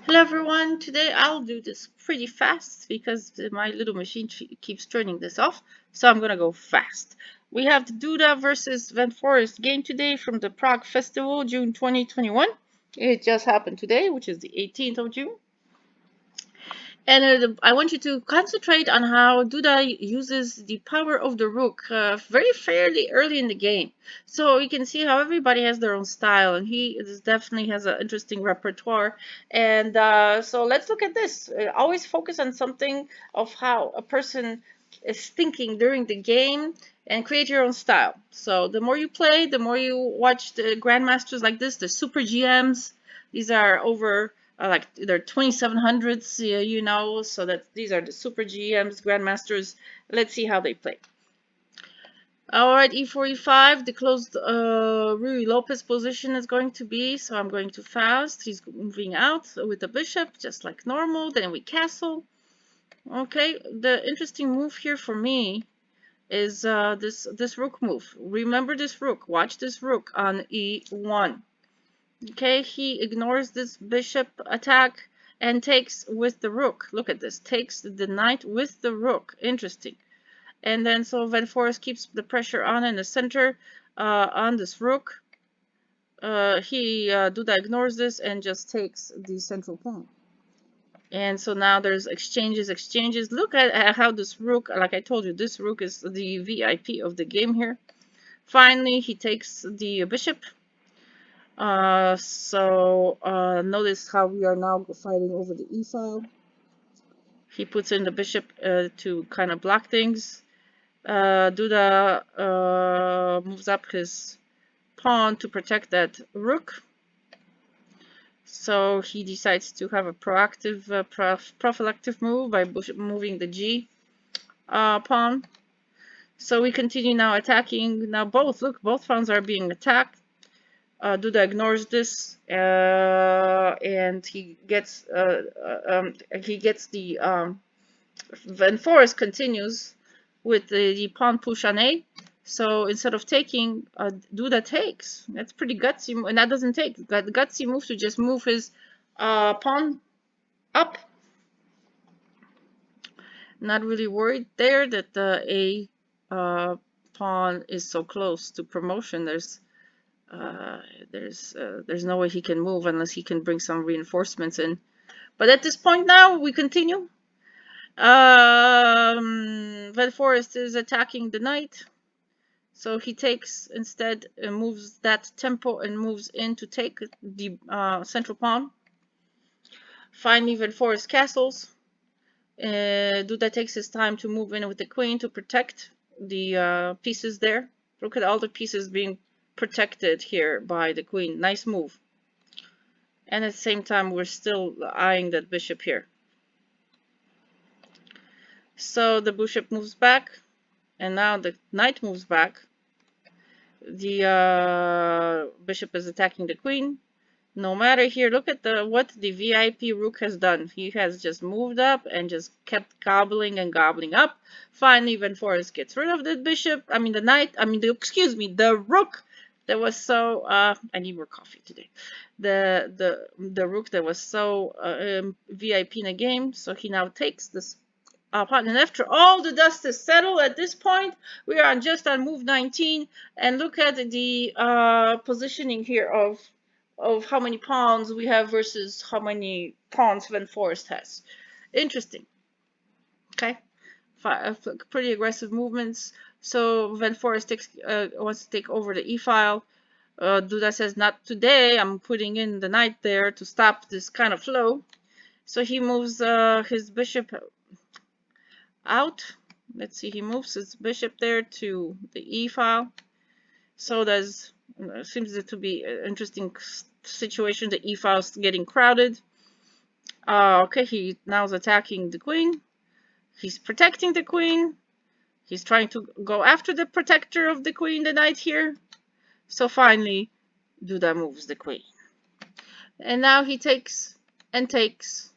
Hello everyone, today I'll do this pretty fast because my little machine keeps turning this off, so I'm gonna go fast. We have the Duda versus Van Foreest game today from the Prague Festival, June 2021. It just happened today, which is the 18th of June. And I want you to concentrate on how Duda uses the power of the rook very fairly early in the game. So you can see how everybody has their own style, and he definitely has an interesting repertoire. And so let's look at this. Always focus on something of how a person is thinking during the game and create your own style. So the more you play, the more you watch the grandmasters like this, the super GMs. These are over like they're 2700s, so that these are the super GMs, grandmasters. Let's see how they play. All right, e4, e5, the closed Rui Lopez position is going to be, so I'm going to fast. He's moving out with the bishop, just like normal. Then we castle. Okay, the interesting move here for me is this rook move. Remember this rook. Watch this rook on e1. Okay, he ignores this bishop attack and takes with the rook. Look at this. Takes the knight with the rook. Interesting. And then so Van Foreest keeps the pressure on in the center on this rook. Duda ignores this and just takes the central pawn. And so now there's exchanges. Look at how this rook, like I told you, this rook is the VIP of the game here. Finally, he takes the bishop. Notice how we are now fighting over the e file. He puts in the bishop to kind of block things. Duda moves up his pawn to protect that rook. So he decides to have a proactive, prophylactic move by moving the g pawn. So we continue now attacking. Now both pawns are being attacked. Duda ignores this, and he gets the Van Foreest continues with the pawn push on A. So instead of taking, Duda takes. That's pretty gutsy, and that doesn't take. That gutsy move to just move his pawn up. Not really worried there that the A pawn is so close to promotion. There's no way he can move unless he can bring some reinforcements in. But at this point now, we continue. Van Foreest is attacking the knight. So he takes instead, moves that tempo and moves in to take the central pawn. Finally, Van Foreest castles. Duda takes his time to move in with the queen to protect the pieces there. Look at all the pieces being protected here by the queen. Nice move. And at the same time, we're still eyeing that bishop here. So the bishop moves back, and now the knight moves back. The bishop is attacking the queen. No matter here, look at what the VIP rook has done. He has just moved up and just kept gobbling and gobbling up. Finally, Van Foreest gets rid of the bishop. I mean the knight. Excuse me, the rook that was so. I need more coffee today. The rook that was so VIP in the game. So he now takes this pawn. And after all the dust is settled at this point, we are just on move 19. And look at the positioning here of how many pawns we have versus how many pawns Van Foreest has. Interesting. Okay. Pretty aggressive movements. So Van Foreest wants to take over the e-file. Duda says, not today. I'm putting in the knight there to stop this kind of flow. So he moves his bishop out. Let's see, he moves his bishop there to the e-file. So there's seems to be an interesting situation. The e-file is getting crowded. Okay, he now is attacking the queen. He's protecting the queen. He's trying to go after the protector of the queen, the knight here. So finally, Duda moves the queen. And now he takes and takes.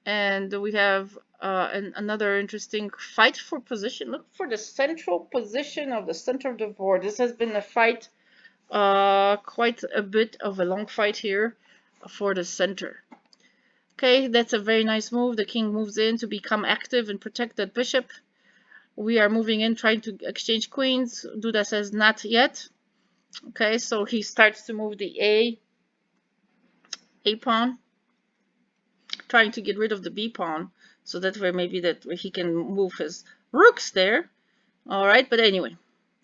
And we have another interesting fight for position. Look for the central position of the center of the board. This has been a fight, quite a bit of a long fight here for the center. Okay, that's a very nice move. The king moves in to become active and protect that bishop. We are moving in, trying to exchange queens. Duda says not yet. Okay, so he starts to move the A pawn, trying to get rid of the B pawn, so that way maybe that he can move his rooks there. All right, but anyway,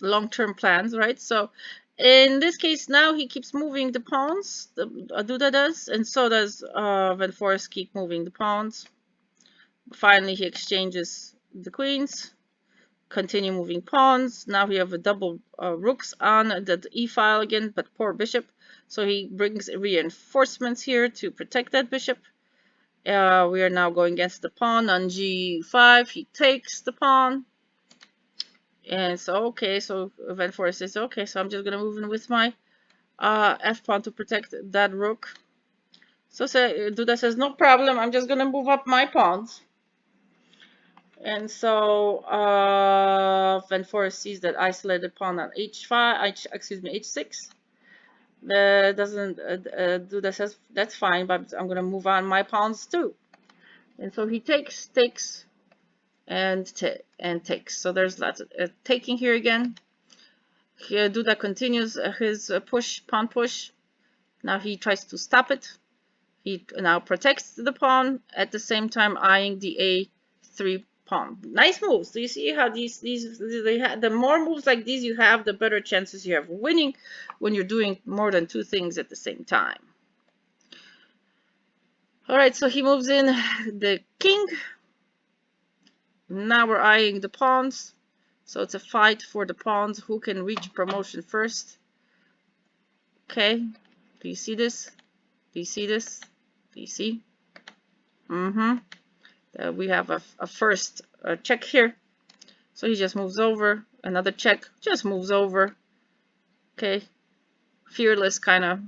long-term plans, right? So in this case, now he keeps moving the pawns. Duda does, and so does Van Foreest keep moving the pawns. Finally, he exchanges the queens. Continue moving pawns. Now we have a double rooks on the e-file again, but poor bishop. So he brings reinforcements here to protect that bishop. We are now going against the pawn on g5. He takes the pawn. And so, okay, so Van Foreest says, okay, so I'm just going to move in with my f pawn to protect that rook. So Duda says, no problem, I'm just going to move up my pawns. And so Van Foreest sees that isolated pawn on h5, h6. Duda says, that's fine, but I'm going to move on my pawns too. And so he takes, and takes. So there's lots of taking here again. Here, Duda continues his pawn push. Now he tries to stop it. He now protects the pawn at the same time eyeing the a3 pawn. Nice moves. Do you see how the more moves like these you have, the better chances you have of winning when you're doing more than two things at the same time. All right, so he moves in the king. Now we're eyeing the pawns. So it's a fight for the pawns. Who can reach promotion first? Okay. Do you see this? Do you see this? Do you see? We have a first check here. So he just moves over. Another check. Just moves over. Okay. Fearless kind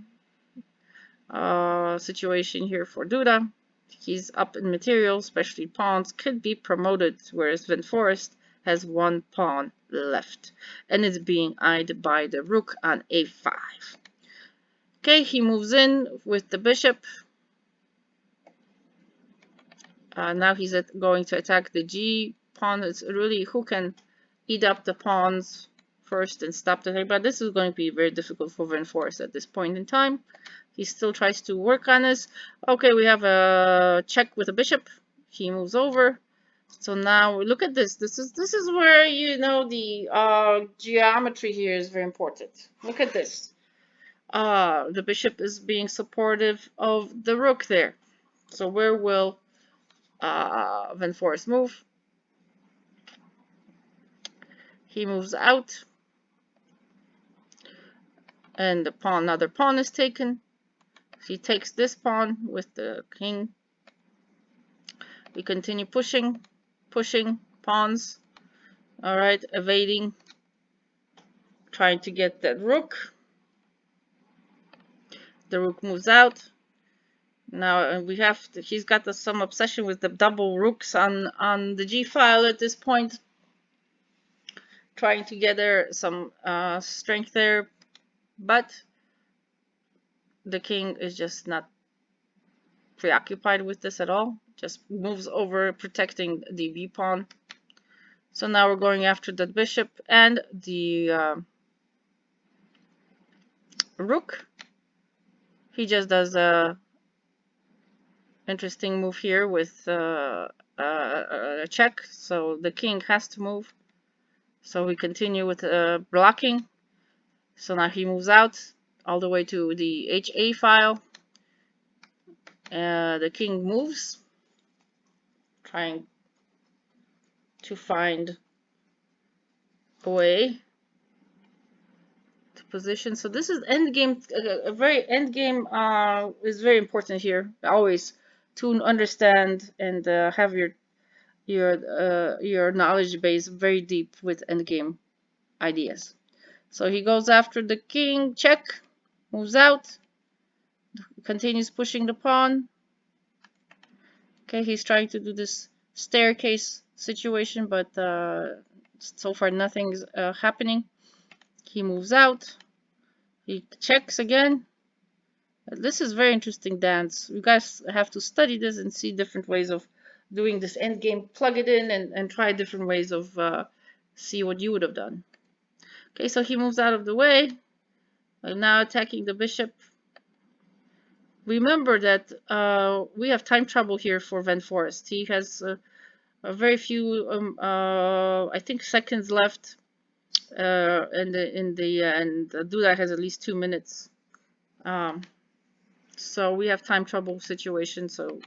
of situation here for Duda. He's up in material, especially pawns. Could be promoted, whereas Van Foreest has one pawn left. And it's being eyed by the rook on a5. Okay, he moves in with the bishop. Now he's going to attack the g pawn. It's really who can eat up the pawns first and stop the attack. But this is going to be very difficult for Van Foreest at this point in time. He still tries to work on this. Okay, we have a check with a bishop. He moves over. So now look at this. This is where the geometry here is very important. Look at this. The bishop is being supportive of the rook there. So where will Van Foreest move? He moves out. And the pawn, another pawn is taken. He takes this pawn with the king. We continue pushing pawns. All right, evading, trying to get that rook. The rook moves out. Now he's got some obsession with the double rooks on the g file at this point, trying to gather some strength there, but the king is just not preoccupied with this at all. Just moves over, protecting the b pawn. So now we're going after the bishop and the rook. He just does a interesting move here with a check, so the king has to move. So we continue with blocking. So now he moves out all the way to the HA file. The king moves, trying to find a way to position. So this is endgame. A very endgame is very important here. Always to understand and have your knowledge base very deep with endgame ideas. So he goes after the king, check, moves out, continues pushing the pawn. Okay, he's trying to do this staircase situation, but so far nothing's happening. He moves out, he checks again, This is very interesting dance. You guys have to study this and see different ways of doing this end game. Plug it in and try different ways of see what you would have done. Okay, so he moves out of the way. I'm now attacking the bishop. Remember that we have time trouble here for Van Foreest. He has a very few, I think, seconds left, and Duda has at least 2 minutes. So we have time trouble situation. So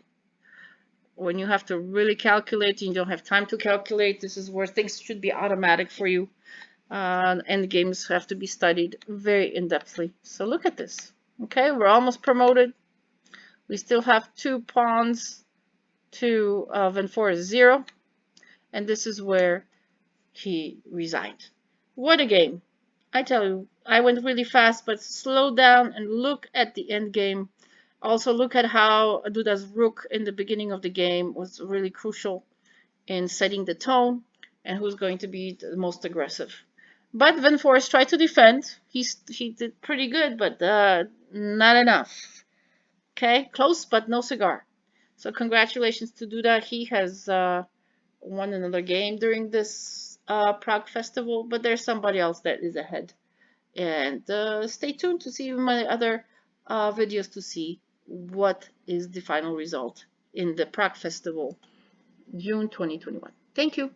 when you have to really calculate, you don't have time to calculate. This is where things should be automatic for you. End games have to be studied very in-depthly. So look at this. Okay, we're almost promoted. We still have 2 pawns to Van Foreest 0. And this is where he resigned. What a game. I tell you, I went really fast, but slow down and look at the end game. Also look at how Duda's rook in the beginning of the game was really crucial in setting the tone and who's going to be the most aggressive. But Van Foreest tried to defend. He did pretty good, but not enough. Okay, close, but no cigar. So congratulations to Duda. He has won another game during this Prague Festival, but there's somebody else that is ahead. And stay tuned to see my other videos to see what is the final result in the Prague Festival, June 2021. Thank you.